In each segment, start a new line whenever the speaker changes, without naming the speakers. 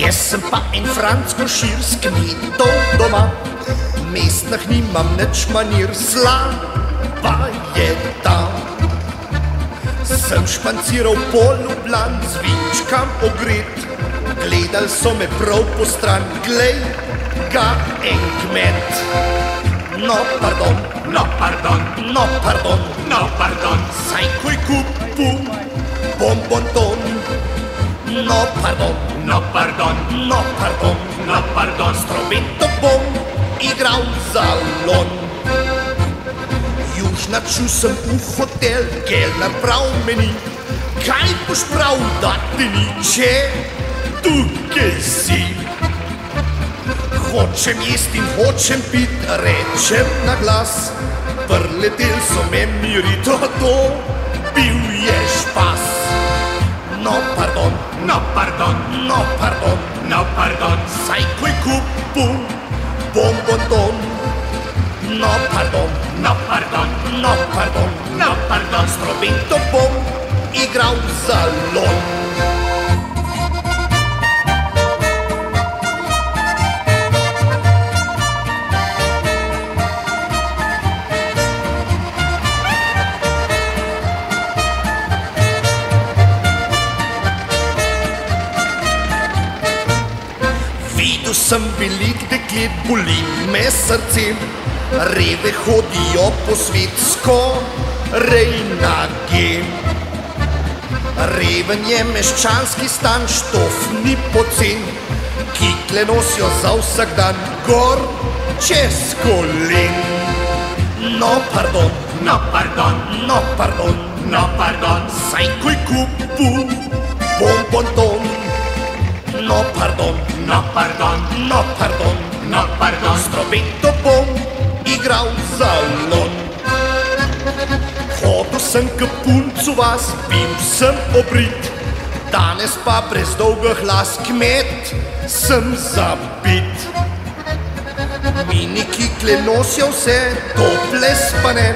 Jaz sem pa en Franc Košir s kmetom doma, v mestnih nimam nič manir, slaba je ta. Sem španciral po Ljubljani, zvičkam ogret, gledal so me prav po stran, glej ga en kmet. No, pardon,
No, pardon,
no, pardon,
no, pardon.
saj ko je kupil bonbonton. No, pardon,
No, pardon,
no, pardon,
no, pardon.
s trobento bom igral zalon. Južnaču sem v hotel, kelner prav meni, kaj boš prav, da ti ni, če tukaj si. Hočem jest in hočem pit, rečem na glas, prletel so me miri, to bil je špas. No, pardon,
No, pardon,
no, pardon,
no, pardon.
saj ko je kupil bonbonton. No, pardon,
No, pardon,
no, pardon,
no, pardon.
s trobento bom igral zalon. Videl sem velik deklet, boli me srce, reve hodijo po svet skorej nage. Reven je meščanski stan, štof ni pocen, kikle nosijo za vsak dan gor čez kolen. No, pardon,
No, pardon,
no, pardon,
no, pardon.
saj ko je kupil bonbonton. No, pardon,
No, pardon,
no, pardon,
no, pardon.
s trobento bom igral zalon. Hodil sem k puncu vas, bil sem obrit, danes pa brez dolgih las, kmet sem zabit. Mini kikle nosijo vse, tople spane,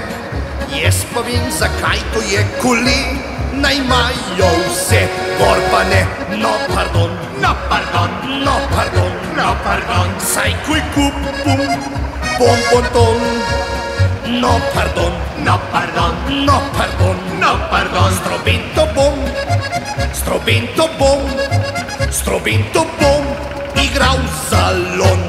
jaz pa vem, zakaj to je, kolena imajo vse, gor pa ne. No, pardon,
No, pardon,
no, pardon,
no, pardon.
saj ko je kupil bonbonton. No, pardon,
No, pardon,
no, pardon,
no, pardon.
s trobento bom, s trobento bom, s trobento bom igral zalon.